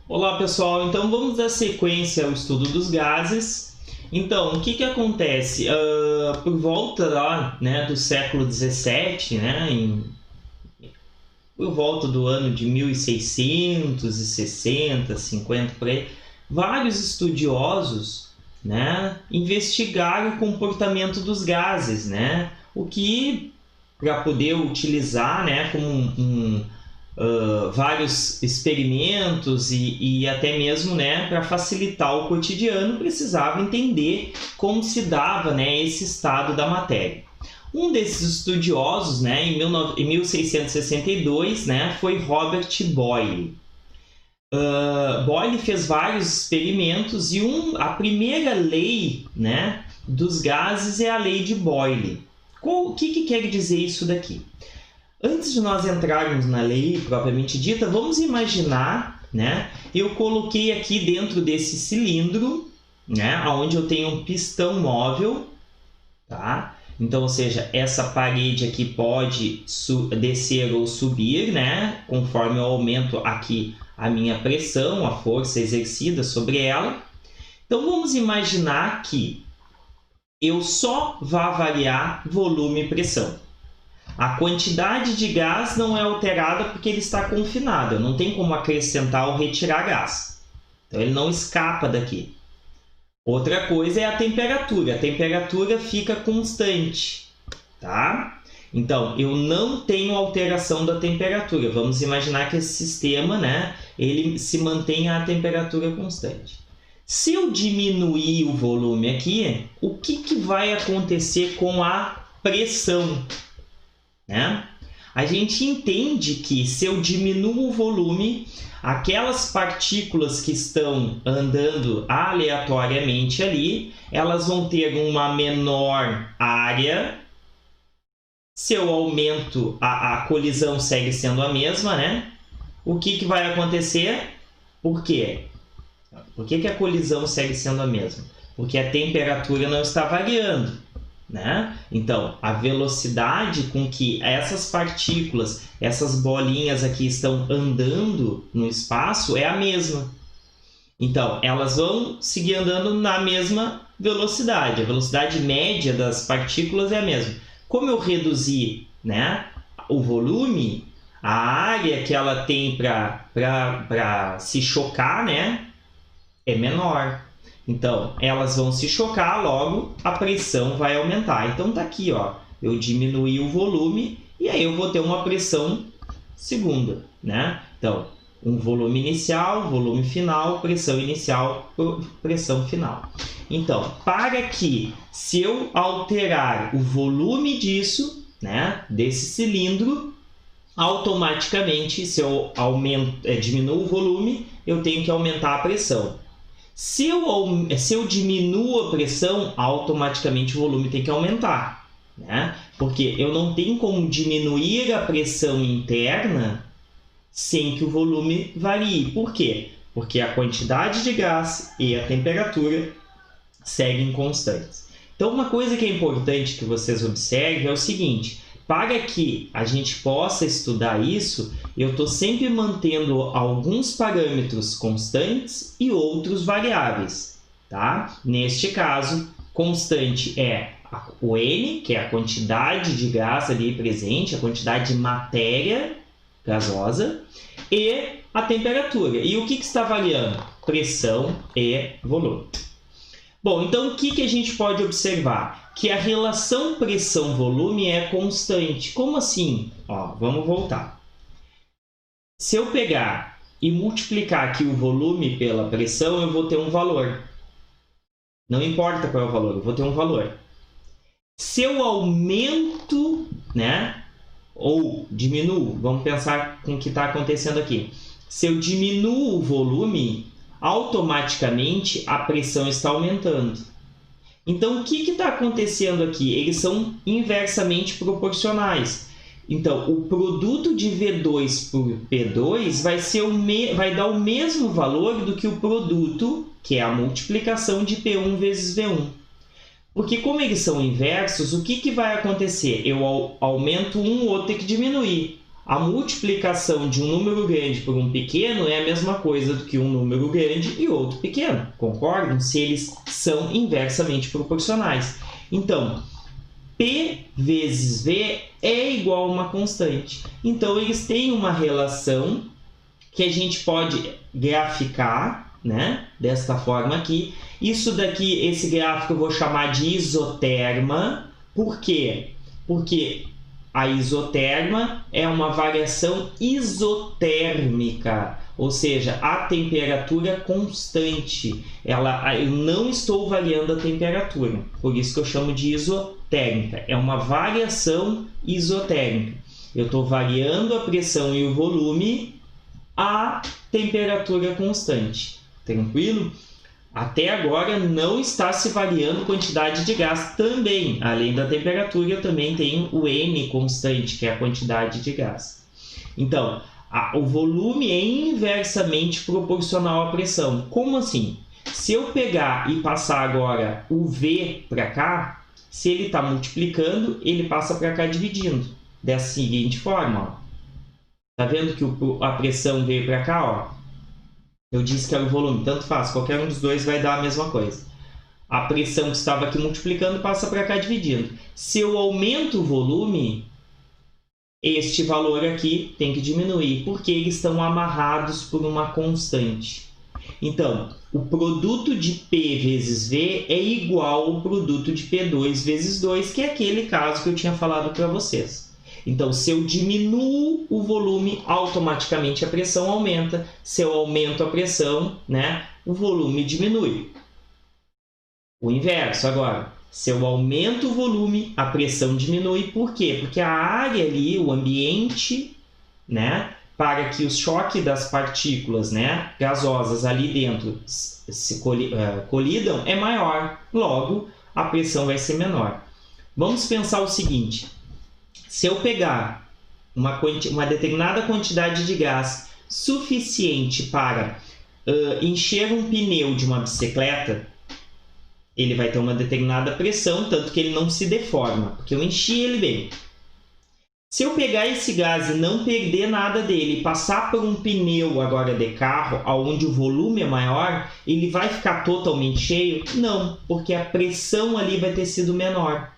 Olá pessoal, então vamos dar sequência ao estudo dos gases. Então, o que acontece? Por volta lá, do século XVII, por volta do ano de 1660, 50, por aí, vários estudiosos, investigaram o comportamento dos gases, o que, para poder utilizar, como vários experimentos e até mesmo para facilitar o cotidiano, precisava entender como se dava esse estado da matéria. Um desses estudiosos, em 1662, foi Robert Boyle. Boyle fez vários experimentos e a primeira lei dos gases é a lei de Boyle. O que quer dizer isso daqui? Antes de nós entrarmos na lei propriamente dita, vamos imaginar, eu coloquei aqui dentro desse cilindro, onde eu tenho um pistão móvel, tá? Então, ou seja, essa parede aqui pode descer ou subir, conforme eu aumento aqui a minha pressão, a força exercida sobre ela. Então, vamos imaginar que eu só vá variar volume e pressão. A quantidade de gás não é alterada porque ele está confinado. Não tem como acrescentar ou retirar gás. Então, ele não escapa daqui. Outra coisa é a temperatura. A temperatura fica constante, tá? Então, eu não tenho alteração da temperatura. Vamos imaginar que esse sistema, ele se mantenha a temperatura constante. Se eu diminuir o volume aqui, o que vai acontecer com a pressão? A gente entende que se eu diminuo o volume, aquelas partículas que estão andando aleatoriamente ali, elas vão ter uma menor área. Se eu aumento, a colisão segue sendo a mesma, O que vai acontecer? Por quê? Por que a colisão segue sendo a mesma? Porque a temperatura não está variando. Então, a velocidade com que essas partículas, essas bolinhas aqui estão andando no espaço é a mesma. Então, elas vão seguir andando na mesma velocidade. A velocidade média das partículas é a mesma. Como eu reduzi o volume, a área que ela tem para se chocar é menor. Então, elas vão se chocar, logo a pressão vai aumentar. Então, está aqui, ó, eu diminuí o volume e aí eu vou ter uma pressão segunda. Então, um volume inicial, volume final, pressão inicial, pressão final. Então, para que, se eu alterar o volume disso, desse cilindro, automaticamente, se eu diminuo o volume, eu tenho que aumentar a pressão. Se eu diminuo a pressão, automaticamente o volume tem que aumentar. Porque eu não tenho como diminuir a pressão interna sem que o volume varie. Por quê? Porque a quantidade de gás e a temperatura seguem constantes. Então, uma coisa que é importante que vocês observem é o seguinte: para que a gente possa estudar isso, eu estou sempre mantendo alguns parâmetros constantes e outros variáveis. Tá? Neste caso, constante é o N, que é a quantidade de gás ali presente, a quantidade de matéria gasosa, e a temperatura. E o que está variando? Pressão e volume. Bom, então o que a gente pode observar? Que a relação pressão-volume é constante. Como assim? Vamos voltar. Se eu pegar e multiplicar aqui o volume pela pressão, eu vou ter um valor. Não importa qual é o valor, eu vou ter um valor. Se eu aumento, ou diminuo, vamos pensar com o que está acontecendo aqui. Se eu diminuo o volume, automaticamente a pressão está aumentando. Então, o que está acontecendo aqui? Eles são inversamente proporcionais. Então, o produto de V2 por P2 vai dar o mesmo valor do que o produto, que é a multiplicação de P1 vezes V1. Porque como eles são inversos, o que vai acontecer? Eu aumento um, o outro tem que diminuir. A multiplicação de um número grande por um pequeno é a mesma coisa do que um número grande e outro pequeno. Concordam? Se eles são inversamente proporcionais. Então, P vezes V é igual a uma constante. Então, eles têm uma relação que a gente pode graficar, né? Desta forma aqui. Isso daqui, esse gráfico eu vou chamar de isoterma. Por quê? Porque a isoterma é uma variação isotérmica, ou seja, a temperatura constante. Eu não estou variando a temperatura, por isso que eu chamo de isotérmica. É uma variação isotérmica. Eu estou variando a pressão e o volume a temperatura constante. Tranquilo? Até agora não está se variando quantidade de gás também. Além da temperatura, eu também tenho o N constante, que é a quantidade de gás. Então, o volume é inversamente proporcional à pressão. Como assim? Se eu pegar e passar agora o V para cá, se ele está multiplicando, ele passa para cá dividindo. Dessa seguinte forma, ó. Tá vendo que a pressão veio para cá, ó? Eu disse que era o volume, tanto faz, qualquer um dos dois vai dar a mesma coisa. A pressão que estava aqui multiplicando passa para cá dividindo. Se eu aumento o volume, este valor aqui tem que diminuir, porque eles estão amarrados por uma constante. Então, o produto de P vezes V é igual ao produto de P2 vezes 2, que é aquele caso que eu tinha falado para vocês. Então, se eu diminuo o volume, automaticamente a pressão aumenta. Se eu aumento a pressão, né, o volume diminui. O inverso agora. Se eu aumento o volume, a pressão diminui. Por quê? Porque a área ali, o ambiente, né, para que o choque das partículas, né, gasosas ali dentro se colidam é maior. Logo, a pressão vai ser menor. Vamos pensar o seguinte. Se eu pegar uma determinada quantidade de gás suficiente para encher um pneu de uma bicicleta, ele vai ter uma determinada pressão, tanto que ele não se deforma, porque eu enchi ele bem. Se eu pegar esse gás e não perder nada dele e passar por um pneu agora de carro, onde o volume é maior, ele vai ficar totalmente cheio? Não, porque a pressão ali vai ter sido menor.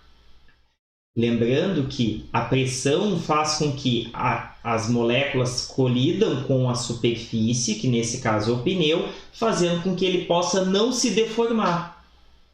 Lembrando que a pressão faz com que as moléculas colidam com a superfície, que nesse caso é o pneu, fazendo com que ele possa não se deformar,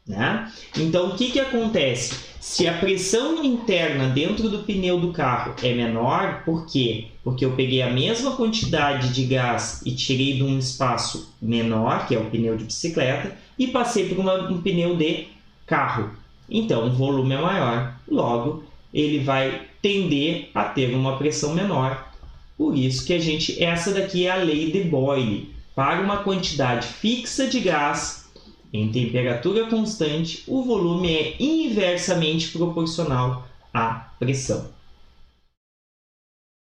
né? Então, o que acontece? Se a pressão interna dentro do pneu do carro é menor, por quê? Porque eu peguei a mesma quantidade de gás e tirei de um espaço menor, que é o pneu de bicicleta, e passei por um pneu de carro. Então, o volume é maior, logo, ele vai tender a ter uma pressão menor. Por isso que essa daqui é a lei de Boyle. Para uma quantidade fixa de gás, em temperatura constante, o volume é inversamente proporcional à pressão.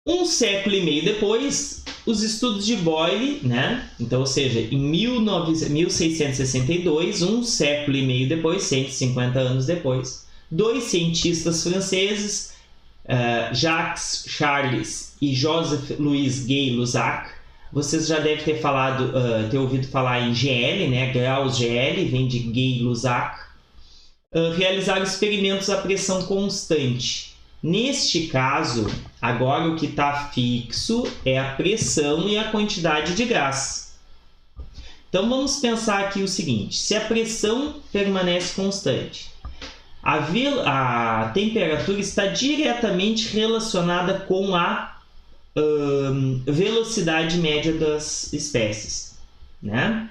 Um século e meio depois, os estudos de Boyle, né? Então, ou seja, em 1662, um século e meio depois, 150 anos depois, dois cientistas franceses, Jacques Charles e Joseph-Louis Gay-Lussac, vocês já devem ter ouvido falar em GL, né? Gauss-GL, vem de Gay-Lussac, realizaram experimentos a pressão constante. Neste caso, agora o que está fixo é a pressão e a quantidade de gás. Então, vamos pensar aqui o seguinte. Se a pressão permanece constante, a temperatura está diretamente relacionada com a velocidade média das espécies, né?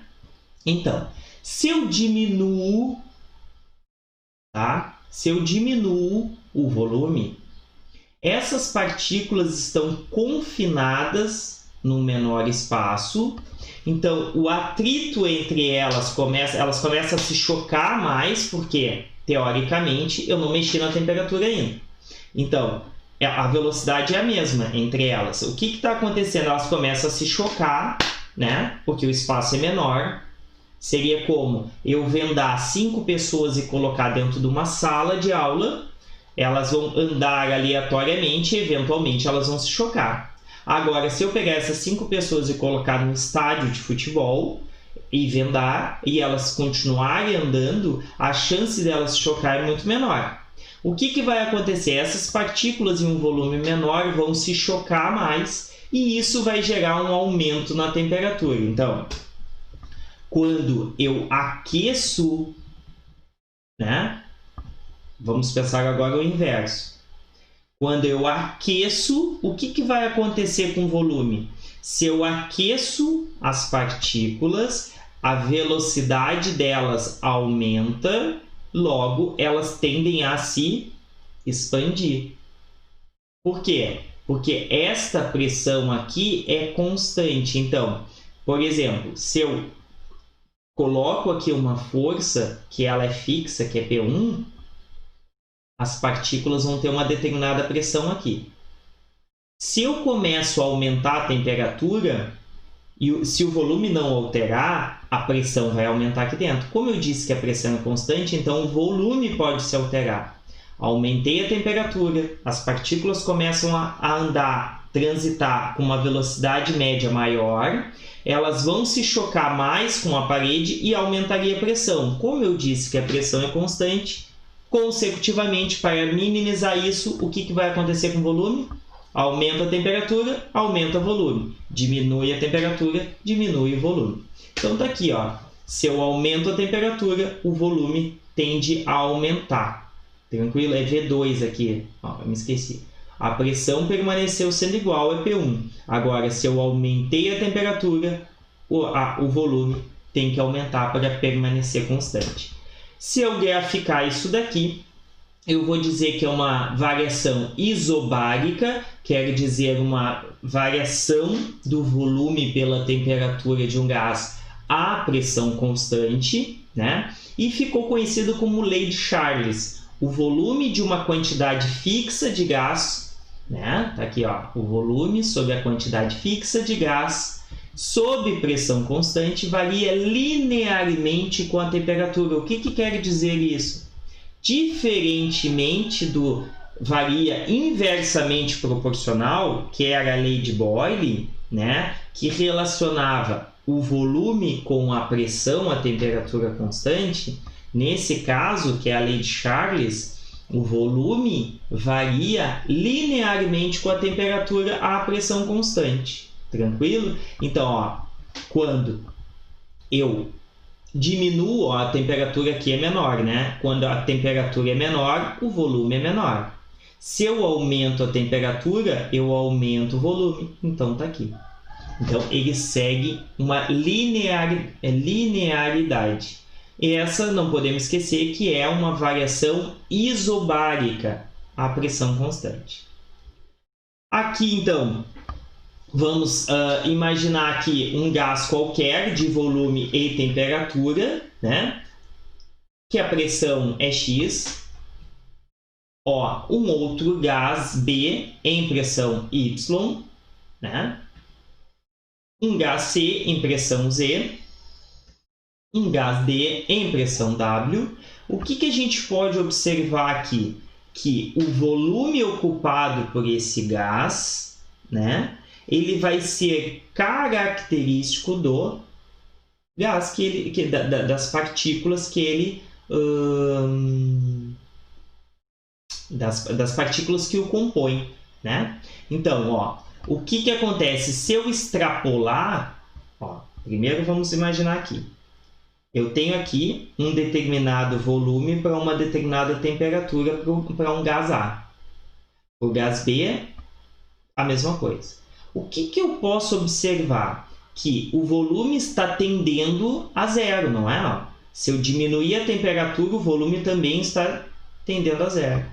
Então, se eu diminuo, tá? Se eu diminuo o volume, essas partículas estão confinadas num menor espaço, então o atrito entre elas começam a se chocar mais, porque teoricamente eu não mexi na temperatura ainda. Então a velocidade é a mesma entre elas. O que está acontecendo? Elas começam a se chocar, né? Porque o espaço é menor. Seria como eu vendar 5 pessoas e colocar dentro de uma sala de aula. elas vão andar aleatoriamente e eventualmente elas vão se chocar. Agora, se eu pegar essas 5 pessoas e colocar num estádio de futebol e vendar e elas continuarem andando, a chance delas se chocar é muito menor. O que vai acontecer? Essas partículas em um volume menor vão se chocar mais e isso vai gerar um aumento na temperatura. Então, quando eu aqueço, né? Vamos pensar agora o inverso. Quando eu aqueço, o que vai acontecer com o volume? Se eu aqueço as partículas, a velocidade delas aumenta, logo elas tendem a se expandir. Por quê? Porque esta pressão aqui é constante. Então, por exemplo, se eu coloco aqui uma força que ela é fixa, que é P1, as partículas vão ter uma determinada pressão aqui. Se eu começo a aumentar a temperatura, e se o volume não alterar, a pressão vai aumentar aqui dentro. Como eu disse que a pressão é constante, então o volume pode se alterar. Aumentei a temperatura, as partículas começam a andar, transitar com uma velocidade média maior, elas vão se chocar mais com a parede e aumentaria a pressão. Como eu disse que a pressão é constante, consecutivamente, para minimizar isso, o que vai acontecer com o volume? Aumenta a temperatura, aumenta o volume. Diminui a temperatura, diminui o volume. Então está aqui, ó. Se eu aumento a temperatura, o volume tende a aumentar. Tranquilo? É V2 aqui. Ó, eu me esqueci. A pressão permaneceu sendo igual, é P1. Agora, se eu aumentei a temperatura, o volume tem que aumentar para permanecer constante. Se eu graficar isso daqui, eu vou dizer que é uma variação isobárica, quer dizer uma variação do volume pela temperatura de um gás à pressão constante, né? E ficou conhecido como lei de Charles. O volume de uma quantidade fixa de gás, né? Tá aqui, ó, o volume sobre a quantidade fixa de gás sob pressão constante varia linearmente com a temperatura. O que quer dizer isso? Diferentemente do varia inversamente proporcional, que era a lei de Boyle, né, que relacionava o volume com a pressão, a temperatura constante, nesse caso, que é a lei de Charles, o volume varia linearmente com a temperatura à pressão constante. Tranquilo? Então, ó, quando eu diminuo, ó, a temperatura aqui é menor, né? Quando a temperatura é menor, o volume é menor. Se eu aumento a temperatura, eu aumento o volume. Então, tá aqui. Então, ele segue uma linearidade. E essa, não podemos esquecer, que é uma variação isobárica à pressão constante. Aqui, então, vamos imaginar aqui um gás qualquer de volume e temperatura, né? Que a pressão é X. Ó, um outro gás B em pressão Y, né? Um gás C em pressão Z. Um gás D em pressão W. O que a gente pode observar aqui? Que o volume ocupado por esse gás, né? Ele vai ser característico do gás das partículas que ele das partículas que o compõem, né? Então, ó, o que acontece se eu extrapolar? Ó, primeiro vamos imaginar aqui. Eu tenho aqui um determinado volume para uma determinada temperatura para um gás A. O gás B, a mesma coisa. O que eu posso observar? Que o volume está tendendo a zero, não é? Ó, se eu diminuir a temperatura, o volume também está tendendo a zero.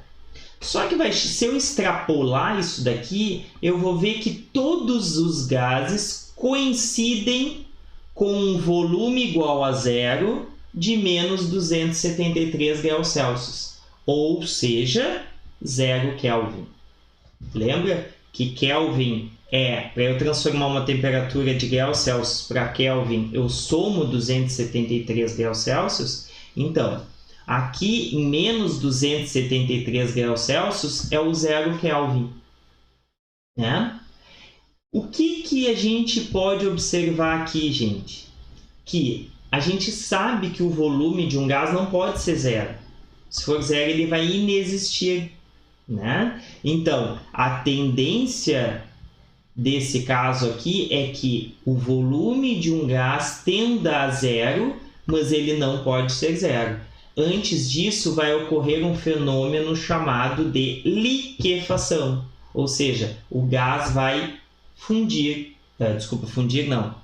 Só que se eu extrapolar isso daqui, eu vou ver que todos os gases coincidem com um volume igual a zero de menos 273 graus Celsius, ou seja, 0 Kelvin. Lembra que Kelvin para eu transformar uma temperatura de graus Celsius para Kelvin, eu somo 273 graus Celsius? Então, Aqui, em menos 273 graus Celsius, é o 0 Kelvin. Né? O que a gente pode observar aqui, gente? Que a gente sabe que o volume de um gás não pode ser zero. Se for zero, ele vai inexistir. Né? Então, a tendência desse caso aqui é que o volume de um gás tenda a zero, mas ele não pode ser zero. Antes disso, vai ocorrer um fenômeno chamado de liquefação, ou seja, o gás vai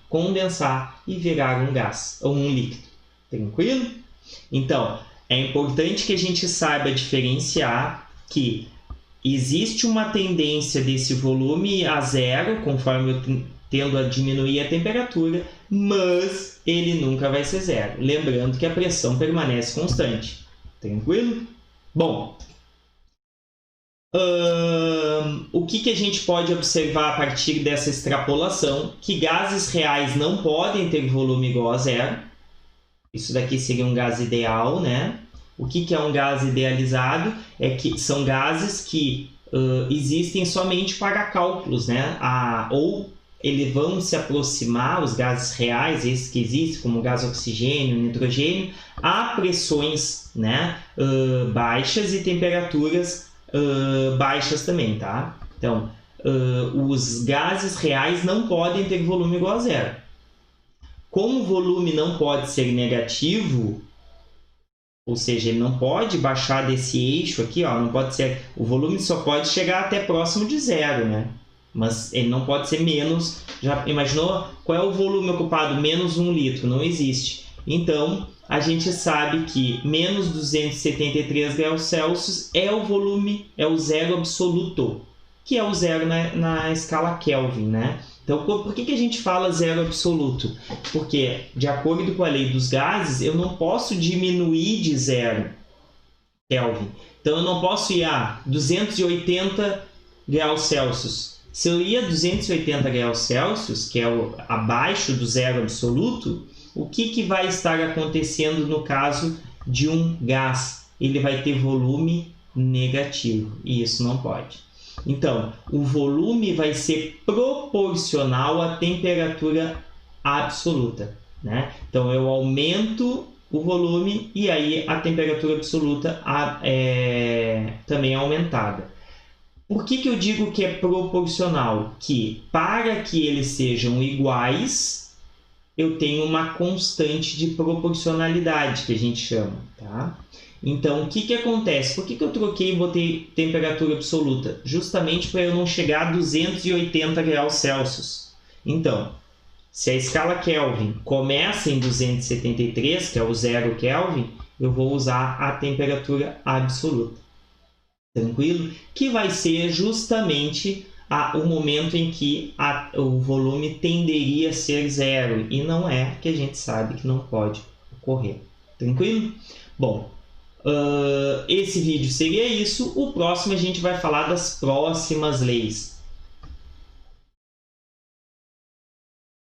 condensar e virar um gás, ou um líquido. Tranquilo? Então, é importante que a gente saiba diferenciar que existe uma tendência desse volume a zero, conforme eu tendo a diminuir a temperatura, mas ele nunca vai ser zero. Lembrando que a pressão permanece constante. Tranquilo? Bom, o que a gente pode observar a partir dessa extrapolação? Que gases reais não podem ter volume igual a zero. Isso daqui seria um gás ideal, né? O que é um gás idealizado? É que são gases que existem somente para cálculos, né? Ou eles vão se aproximar, os gases reais, esses que existem, como gás oxigênio, nitrogênio, a pressões, né, baixas e temperaturas baixas também, tá? Então, os gases reais não podem ter volume igual a zero. Como o volume não pode ser negativo, ou seja, ele não pode baixar desse eixo aqui, ó, não pode ser, o volume só pode chegar até próximo de zero, né? Mas ele não pode ser menos. Já imaginou qual é o volume ocupado? Menos 1 litro, não existe. Então, a gente sabe que menos 273 graus Celsius é o volume, é o zero absoluto, que é o zero na escala Kelvin, né? Então, por que a gente fala zero absoluto? Porque, de acordo com a lei dos gases, eu não posso diminuir de zero Kelvin. Então, eu não posso ir a 280 graus Celsius. Se eu ir a 280 graus Celsius, que é abaixo do zero absoluto, o que vai estar acontecendo no caso de um gás? Ele vai ter volume negativo, e isso não pode. Então, o volume vai ser proporcional à temperatura absoluta, né? Então, eu aumento o volume e aí a temperatura absoluta também é aumentada. Por que eu digo que é proporcional? Que para que eles sejam iguais, eu tenho uma constante de proporcionalidade, que a gente chama, tá? Então, o que acontece? Por que eu troquei e botei temperatura absoluta? Justamente para eu não chegar a 280 graus Celsius. Então, se a escala Kelvin começa em 273, que é o 0 Kelvin, eu vou usar a temperatura absoluta. Tranquilo? Que vai ser justamente o momento em que o volume tenderia a ser zero. E não é, que a gente sabe que não pode ocorrer. Tranquilo? Bom, esse vídeo seria isso. O próximo a gente vai falar das próximas leis.